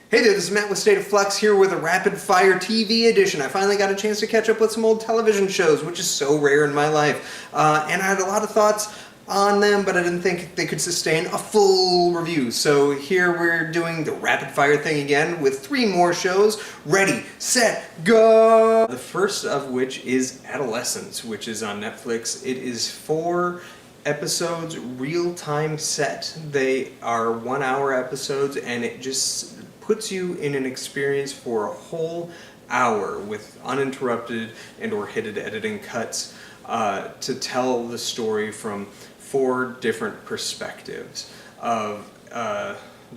Hey there, this is Matt with State of Flux here with a rapid fire TV edition. I finally got a chance to catch up with some old television shows, which is so rare in my life. And I had a lot of thoughts on them, but I didn't think they could sustain a full review. So here we're doing the rapid fire thing again with 3 more shows. Ready, set, go! The first of which is Adolescence, which is on Netflix. It is 4 episodes, real-time set. They are 1-hour episodes, and it just puts you in an experience for a whole hour with uninterrupted and or hidden editing cuts to tell the story from 4 different perspectives of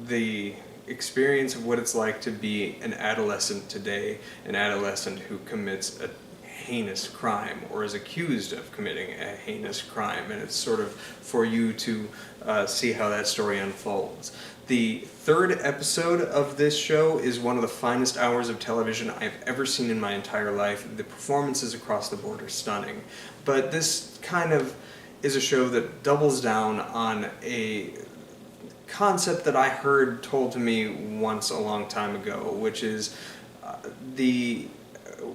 the experience of what it's like to be an adolescent today, an adolescent who commits a heinous crime or is accused of committing a heinous crime, and it's sort of for you to see how that story unfolds. The 3rd episode of this show is one of the finest hours of television I've ever seen in my entire life. The performances across the board are stunning, but this kind of is a show that doubles down on a concept that I heard told to me once a long time ago, which is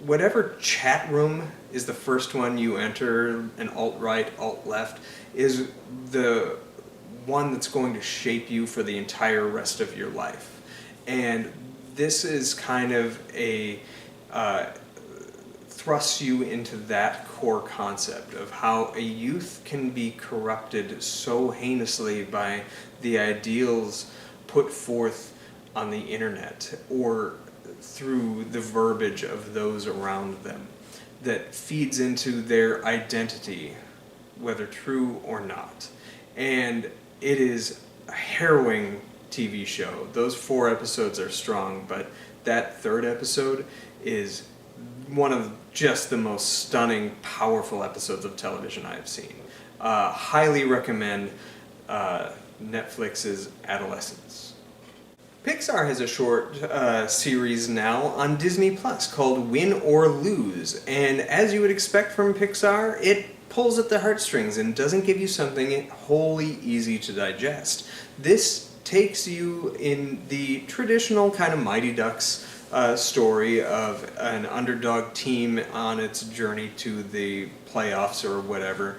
whatever chat room is the first one you enter, an alt-right, alt-left, is the one that's going to shape you for the entire rest of your life. And this is kind of a thrusts you into that core concept of how a youth can be corrupted so heinously by the ideals put forth on the internet or through the verbiage of those around them that feeds into their identity, whether true or not. And it is a harrowing TV show. Those 4 episodes are strong, but that 3rd episode is one of just the most stunning, powerful episodes of television I've seen. Highly recommend Netflix's Adolescence. Pixar has a short series now on Disney Plus called Win or Lose, and as you would expect from Pixar, it pulls at the heartstrings and doesn't give you something wholly easy to digest. This takes you in the traditional kind of Mighty Ducks story of an underdog team on its journey to the playoffs or whatever,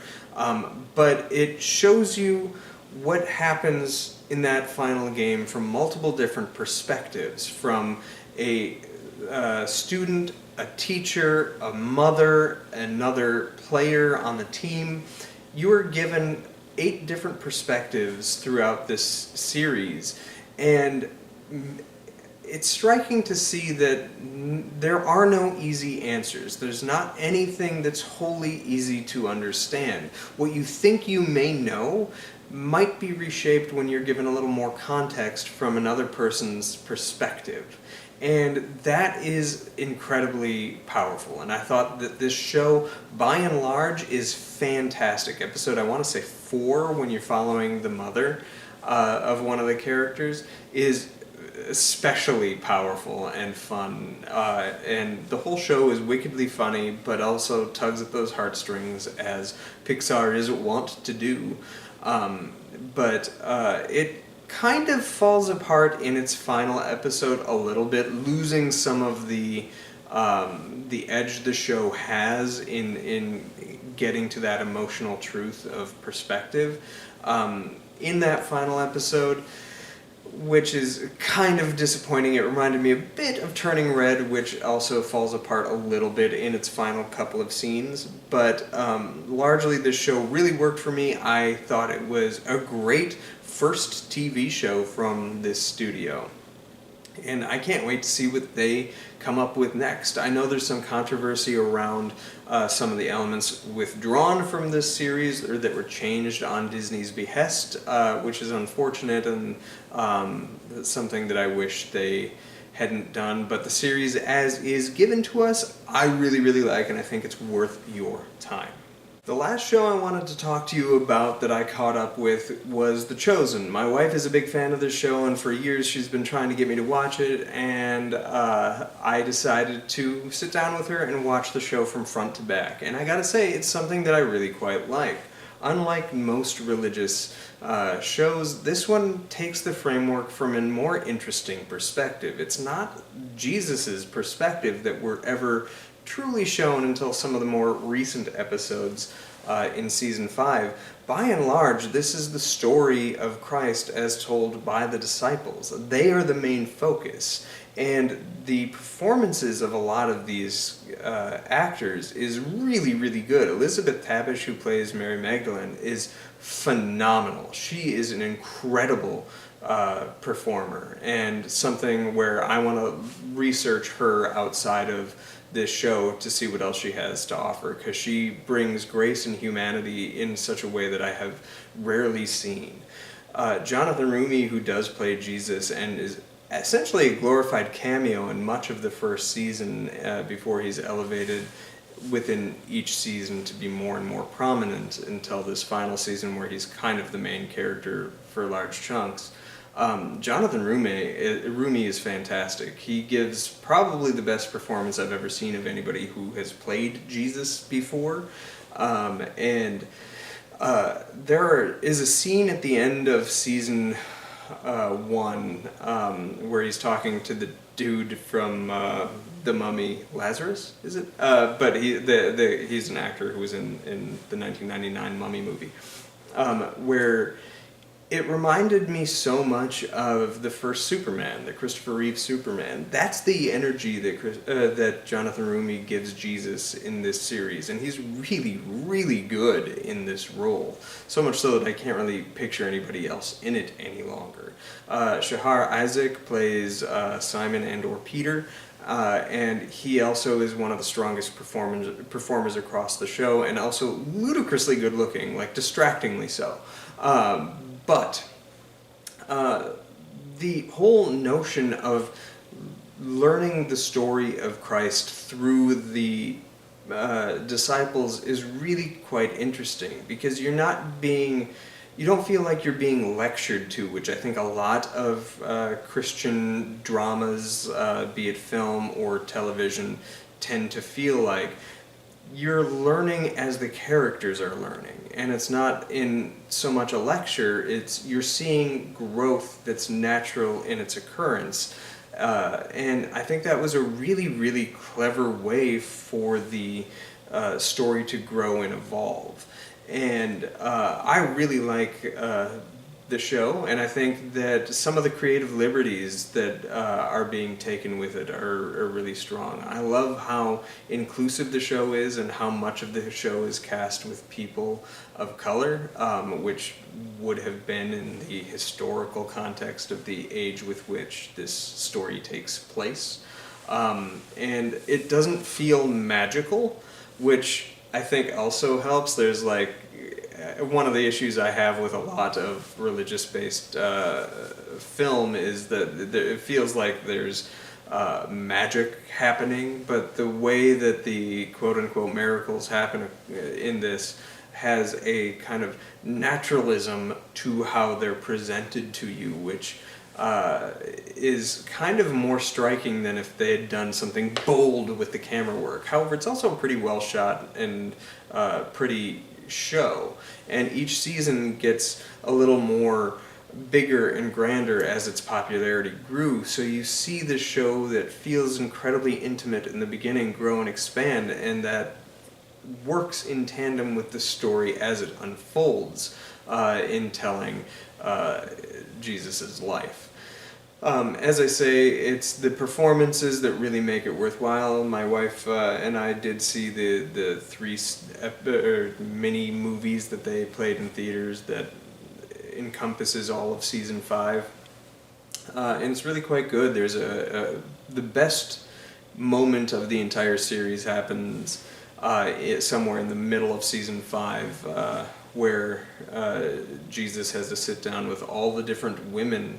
but it shows you what happens in that final game from multiple different perspectives, from a student, a teacher, a mother, another player on the team. You are given 8 different perspectives throughout this series, and it's striking to see that there are no easy answers. There's not anything that's wholly easy to understand. What you think you may know might be reshaped when you're given a little more context from another person's perspective. And that is incredibly powerful. And I thought that this show, by and large, is fantastic. Episode, I want to say 4, when you're following the mother of one of the characters, is especially powerful and fun. And the whole show is wickedly funny, but also tugs at those heartstrings, as Pixar is wont to do. But it kind of falls apart in its final episode a little bit, losing some of the edge the show has in getting to that emotional truth of perspective. In that final episode, which is kind of disappointing, it reminded me a bit of Turning Red, which also falls apart a little bit in its final couple of scenes, but largely this show really worked for me. I thought it was a great first TV show from this studio, and I can't wait to see what they come up with next. I know there's some controversy around some of the elements withdrawn from this series or that were changed on Disney's behest, which is unfortunate and something that I wish they hadn't done. But the series as is given to us, I really, really like, and I think it's worth your time. The last show I wanted to talk to you about that I caught up with was The Chosen. My wife is a big fan of this show, and for years she's been trying to get me to watch it, and I decided to sit down with her and watch the show from front to back. And I gotta say, it's something that I really quite like. unlike most religious shows, this one takes the framework from a more interesting perspective. It's not Jesus's perspective that we're ever truly shown until some of the more recent episodes in season 5. By and large, this is the story of Christ as told by the disciples. They are the main focus. And the performances of a lot of these actors is really, really good. Elizabeth Tabish, who plays Mary Magdalene, is phenomenal. She is an incredible performer, and something where I want to research her outside of this show to see what else she has to offer, because she brings grace and humanity in such a way that I have rarely seen. Jonathan Roumie, who does play Jesus and is essentially a glorified cameo in much of the first season before he's elevated within each season to be more and more prominent until this final season where he's kind of the main character for large chunks. Jonathan Roumie is fantastic. He gives probably the best performance I've ever seen of anybody who has played Jesus before. There is a scene at the end of season 1 where he's talking to the dude from The Mummy, Lazarus, is it? But he's an actor who was in the 1999 Mummy movie, where it reminded me so much of the first Superman, the Christopher Reeve Superman. That's the energy that Jonathan Roumie gives Jesus in this series, and he's really, really good in this role. So much so that I can't really picture anybody else in it any longer. Shahar plays Simon and/or Peter, and he also is one of the strongest performers across the show, and also ludicrously good looking, like distractingly so. But the whole notion of learning the story of Christ through the disciples is really quite interesting, because you don't feel like you're being lectured to, which I think a lot of Christian dramas, be it film or television, tend to feel like. You're learning as the characters are learning, and it's not in so much a lecture, you're seeing growth that's natural in its occurrence. And I think that was a really, really clever way for the story to grow and evolve. And I really like the show, and I think that some of the creative liberties that are being taken with it are really strong. I love how inclusive the show is, and how much of the show is cast with people of color, which would have been in the historical context of the age with which this story takes place. And it doesn't feel magical, which I think also helps. There's one of the issues I have with a lot of religious-based film is that it feels like there's magic happening, but the way that the quote-unquote miracles happen in this has a kind of naturalism to how they're presented to you, which is kind of more striking than if they had done something bold with the camera work. However, it's also pretty well shot and pretty show, and each season gets a little more bigger and grander as its popularity grew, so you see the show that feels incredibly intimate in the beginning grow and expand, and that works in tandem with the story as it unfolds in telling Jesus' life. As I say, it's the performances that really make it worthwhile. My wife and I did see the 3 mini movies that they played in theaters that encompasses all of season 5, and it's really quite good. There's the best moment of the entire series happens somewhere in the middle of season 5, where Jesus has to sit down with all the different women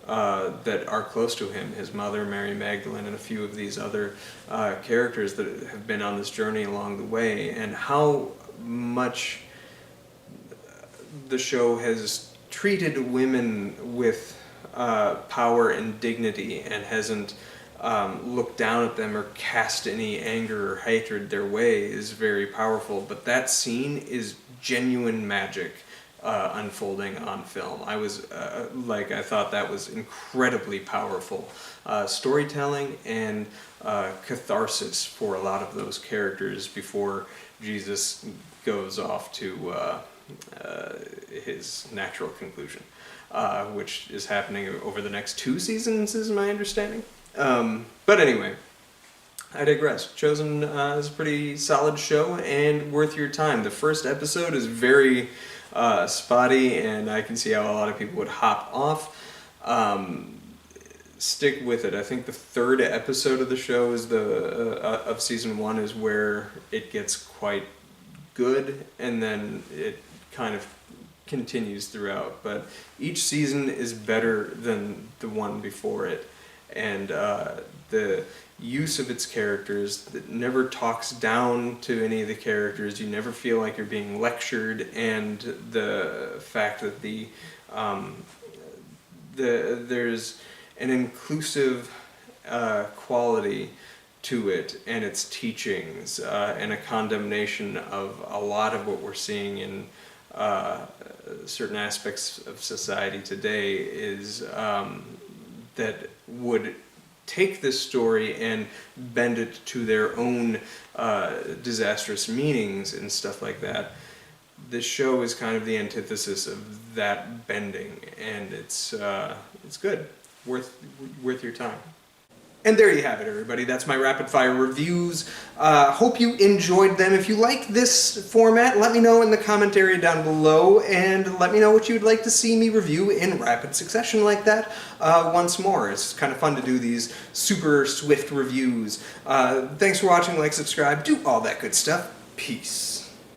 that are close to him, his mother, Mary Magdalene, and a few of these other characters that have been on this journey along the way, and how much the show has treated women with power and dignity, and hasn't looked down at them or cast any anger or hatred their way, is very powerful. But that scene is genuine magic unfolding on film. I thought that was incredibly powerful storytelling and catharsis for a lot of those characters before Jesus goes off to his natural conclusion, which is happening over the next 2 seasons, is my understanding. But anyway, I digress. Chosen is a pretty solid show and worth your time. The first episode is very spotty, and I can see how a lot of people would hop off. Stick with it. I think the 3rd episode of the show is of season 1 is where it gets quite good, and then it kind of continues throughout. But each season is better than the one before it, and the use of its characters that never talks down to any of the characters. You never feel like you're being lectured, and the fact that there's an inclusive quality to it and its teachings, and a condemnation of a lot of what we're seeing in certain aspects of society today is that would take this story and bend it to their own disastrous meanings and stuff like that. This show is kind of the antithesis of that bending, and it's good, worth your time. And there you have it, everybody. That's my rapid fire reviews. Hope you enjoyed them. If you like this format, let me know in the comment area down below, and let me know what you'd like to see me review in rapid succession like that once more. It's kind of fun to do these super swift reviews. Thanks for watching, like, subscribe, do all that good stuff. Peace.